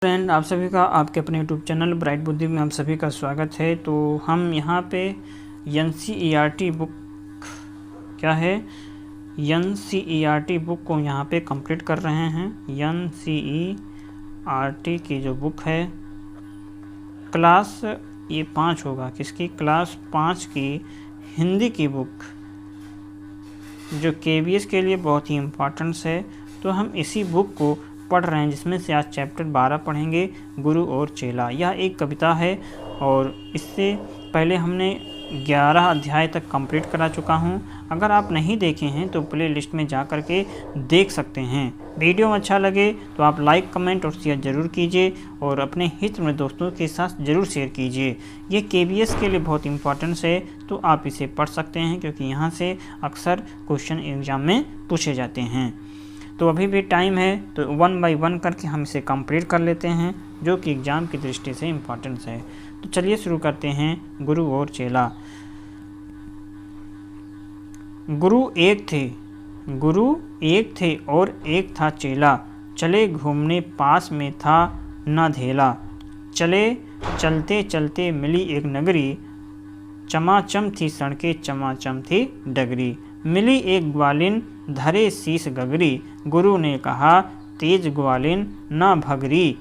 Friend, आप सभी का आपके अपने यूट्यूब चैनल ब्राइट बुद्धि में आप सभी का स्वागत है। तो हम यहाँ पे NCERT बुक क्या है NCERT बुक को यहाँ पे कंप्लीट कर रहे हैं। NCERT की जो बुक है क्लास ये 5 होगा, किसकी क्लास 5 की हिंदी की बुक जो KVS के लिए बहुत ही इम्पोर्टेंस है। तो हम इसी बुक को पढ़ रहे हैं, जिसमें से आज चैप्टर 12 पढ़ेंगे, गुरु और चेला। यह एक कविता है और इससे पहले हमने 11 अध्याय तक कंप्लीट करा चुका हूं। अगर आप नहीं देखे हैं तो प्ले लिस्ट में जा कर के देख सकते हैं। वीडियो में अच्छा लगे तो आप लाइक, कमेंट और शेयर ज़रूर कीजिए और अपने हित में दोस्तों के साथ ज़रूर शेयर कीजिए। ये KVS के लिए बहुत इंपॉर्टेंस है, तो आप इसे पढ़ सकते हैं क्योंकि यहाँ से अक्सर क्वेश्चन एग्जाम में पूछे जाते हैं। तो अभी भी टाइम है, तो 1 बाय 1 करके हम इसे कंप्लीट कर लेते हैं, जो कि एग्ज़ाम की दृष्टि से इम्पोर्टेंस है। तो चलिए शुरू करते हैं। गुरु और चेला। गुरु एक थे और एक था चेला, चले घूमने पास में था न धेला। चले चलते चलते मिली एक नगरी, चमाचम थी सड़कें चमाचम थी डगरी। मिली एक ग्वालिन धरे शीस गगरी, गुरु ने कहा तेज ग्वालिन न भगरी।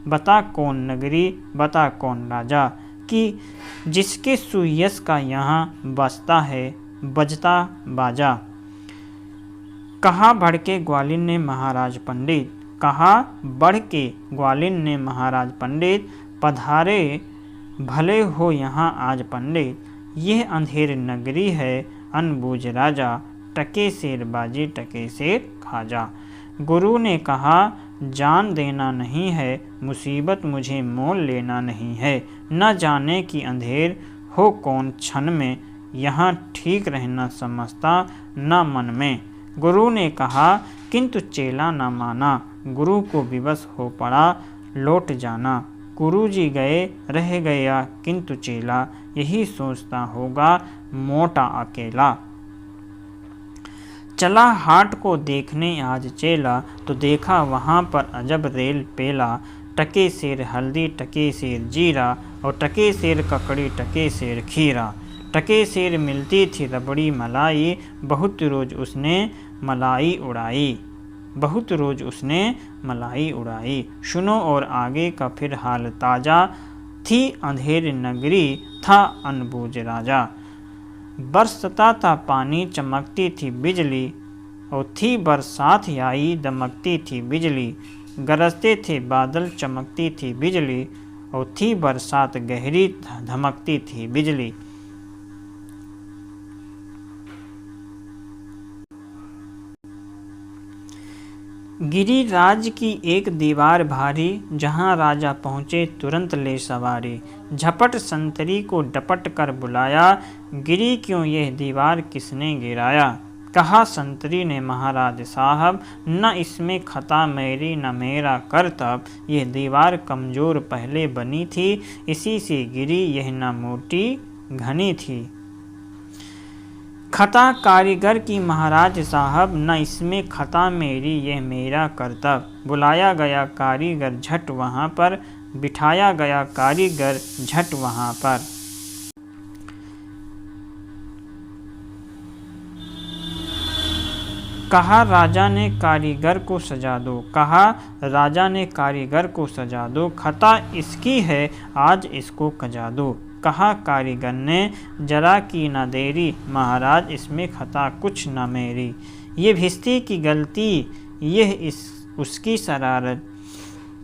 बता कौन नगरी बता कौन राजा, कि जिसके सुयस का यहाँ बसता है बजता बाजा। कहा बढ़ के ग्वालिन ने महाराज पंडित, कहा बढ़ के ग्वालिन ने महाराज पंडित। पधारे भले हो यहाँ आज पंडित, यह अंधेर नगरी है अनबूझ राजा। टके शेर बाजी टके शेर खाजा। गुरु ने कहा जान देना नहीं है, मुसीबत मुझे मोल लेना नहीं है। न जाने की अंधेर हो कौन क्षण में, यहाँ ठीक रहना समझता न मन में। गुरु ने कहा किंतु चेला न माना, गुरु को विवश हो पड़ा लौट जाना। गुरु जी गए रह गया किंतु चेला, यही सोचता होगा मोटा अकेला। चला हाट को देखने आज चेला, तो देखा वहाँ पर अजब रेल पेला। टके शेर हल्दी टके शेर जीरा, और टके शेर ककड़ी टके शेर खीरा। टके शेर मिलती थी रबड़ी मलाई, बहुत रोज उसने मलाई उड़ाई। बहुत रोज उसने मलाई उड़ाई। सुनो और आगे का फिर हाल ताजा, थी अंधेर नगरी था अनबूझ राजा। बरसता था पानी चमकती थी बिजली, और थी बरसात आई दमकती थी बिजली। गरजते थे बादल चमकती थी बिजली, और थी बरसात गहरी धमकती थी बिजली। गिरिराज की एक दीवार भारी, जहाँ राजा पहुँचे तुरंत ले सवारी। झपट संतरी को डपट कर बुलाया, गिरी क्यों यह दीवार किसने गिराया। कहा संतरी ने महाराज साहब, न इसमें खता मेरी न मेरा करतब। यह दीवार कमज़ोर पहले बनी थी, इसी से गिरी यह न मोटी घनी थी। खता कारीगर की महाराज साहब, न इसमें खता मेरी यह मेरा करतब। बुलाया गया कारीगर झट वहाँ पर, बिठाया गया कारीगर झट वहाँ पर। कहा राजा ने कारीगर को सजा दो, कहा राजा ने कारीगर को सजा दो। खता इसकी है आज इसको कजा दो। कहा कारीगर ने जरा की न देरी, महाराज इसमें खता कुछ न मेरी। ये भिस्ती की गलती यह उसकी शरारत,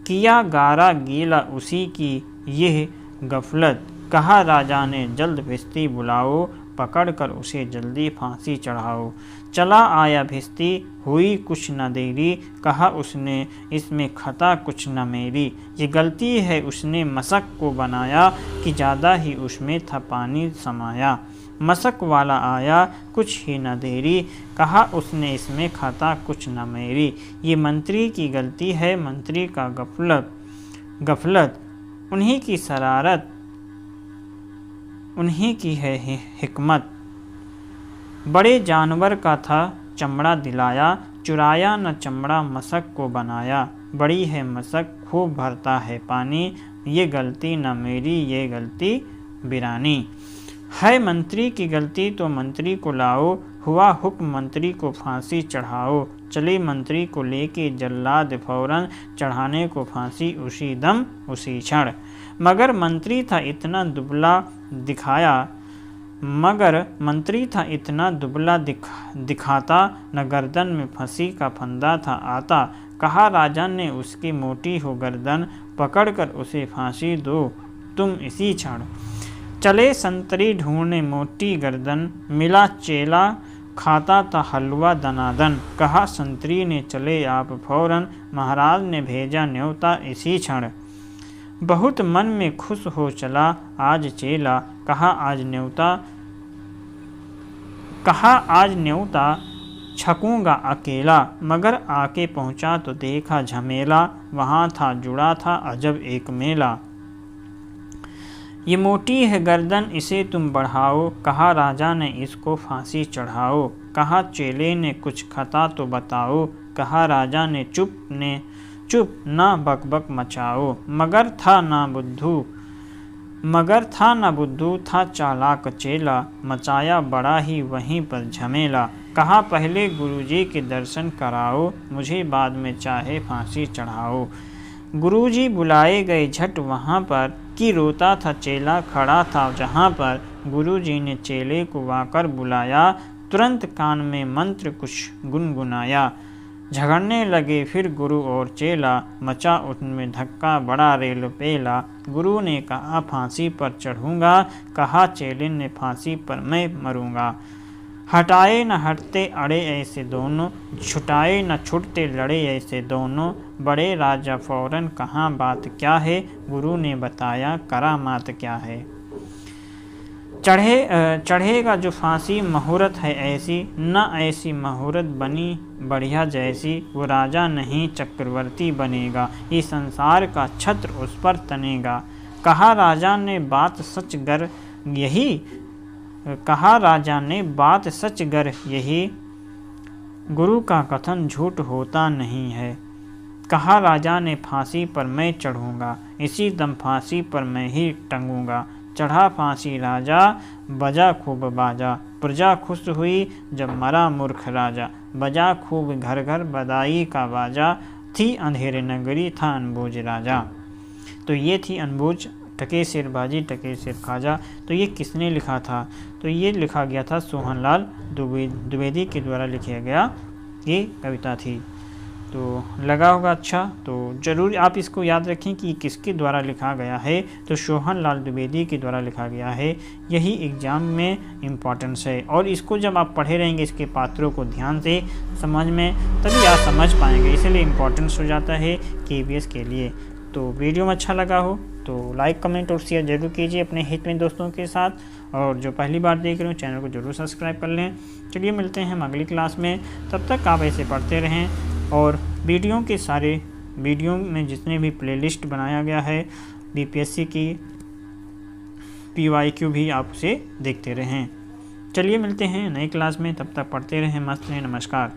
किया गारा गीला उसी की यह गफलत। कहा राजा ने जल्द भिस्ती बुलाओ, पकड़ कर उसे जल्दी फांसी चढ़ाओ। चला आया भिस्ती हुई कुछ न देरी, कहा उसने इसमें खता कुछ न मेरी। ये गलती है उसने मशक को बनाया, कि ज़्यादा ही उसमें था पानी समाया। मशक वाला आया कुछ ही न देरी, कहा उसने इसमें खता कुछ न मेरी। ये मंत्री की गलती है मंत्री का गफलत, उन्हीं की शरारत उन्हीं की है हिकमत। बड़े जानवर का था चमड़ा दिलाया, चुराया न चमड़ा मशक को बनाया। बड़ी है मशक खूब भरता है पानी, ये गलती न मेरी ये गलती बिरानी। है मंत्री की गलती तो मंत्री को लाओ, हुआ हुक्म मंत्री को फांसी चढ़ाओ। चले मंत्री को लेके जल्लाद फौरन, चढ़ाने को फांसी उसी दम उसी क्षण। मगर मंत्री था इतना दुबला दिखाता, न गर्दन में फांसी का फंदा था आता। कहा राजा ने उसकी मोटी हो गर्दन, पकड़कर उसे फांसी दो तुम इसी क्षण। चले संतरी ढूंढने मोटी गर्दन, मिला चेला खाता था हलवा दनादन। कहा संतरी ने चले आप फौरन, महाराज ने भेजा न्योता इसी क्षण। बहुत मन में खुश हो चला आज चेला, कहा आज न्योता छकूंगा अकेला। मगर आके पहुंचा तो देखा झमेला, वहाँ था जुड़ा था अजब एक मेला। ये मोटी है गर्दन इसे तुम बढ़ाओ, कहा राजा ने इसको फांसी चढ़ाओ। कहा चेले ने कुछ खता तो बताओ, कहा राजा ने चुप ना बकबक मचाओ। मगर था ना बुद्धू था चालाक चेला, मचाया बड़ा ही वहीं पर झमेला। कहा पहले गुरुजी के दर्शन कराओ, मुझे बाद में चाहे फांसी चढ़ाओ। गुरुजी बुलाए गए झट वहाँ पर, कि रोता था चेला खड़ा था जहाँ पर। गुरुजी ने चेले को आकर बुलाया, तुरंत कान में मंत्र कुछ गुनगुनाया। झगड़ने लगे फिर गुरु और चेला, मचा उनमें धक्का बड़ा रेलपेला। गुरु ने कहा फांसी पर चढ़ूँगा, कहा चेले ने फांसी पर मैं मरूँगा। हटाए न हटते अड़े ऐसे दोनों, छुटाए न छुटते लड़े ऐसे दोनों। बड़े राजा फौरन कहाँ बात क्या है, गुरु ने बताया करामात क्या है। चढ़ेगा जो फांसी मुहूर्त है ऐसी, न ऐसी मुहूर्त बनी बढ़िया जैसी। वो राजा नहीं चक्रवर्ती बनेगा, इस संसार का छत्र उस पर तनेगा। कहा राजा ने बात सच गर यही, गुरु का कथन झूठ होता नहीं है। कहा राजा ने फांसी पर मैं चढ़ूँगा, इसी दम फांसी पर मैं ही टंगूँगा। चढ़ा फांसी राजा, बजा खूब बाजा, प्रजा खुश हुई जब मरा मूर्ख राजा। बजा खूब घर घर बधाई का बाजा, थी अंधेरे नगरी था अनबूझ राजा। तो ये थी अनबूझ टके सिर बाजी टके सिर खाजा। तो ये किसने लिखा था? तो ये लिखा गया था सोहनलाल द्विवेदी के द्वारा लिखा गया ये कविता थी। तो लगा होगा अच्छा, तो ज़रूर आप इसको याद रखें कि किसके द्वारा लिखा गया है। तो सोहनलाल द्विवेदी के द्वारा लिखा गया है। यही एग्ज़ाम में इम्पॉर्टेंस है, और इसको जब आप पढ़े रहेंगे इसके पात्रों को ध्यान से समझ में, तभी आप समझ पाएंगे। इसलिए इम्पॉर्टेंस हो जाता है KVS के लिए। तो वीडियो में अच्छा लगा हो तो लाइक कमेंट और शेयर जरूर कीजिए अपने हित में दोस्तों के साथ। और जो पहली बार देख रहे हो चैनल को जरूर सब्सक्राइब कर लें। चलिए मिलते हैं हम अगली क्लास में, तब तक आप ऐसे पढ़ते रहें। और वीडियो में जितने भी प्लेलिस्ट बनाया गया है BPSC की PYQ भी आप उसे देखते रहें। चलिए मिलते हैं नई क्लास में, तब तक पढ़ते रहें। मस्त रहें। नमस्कार।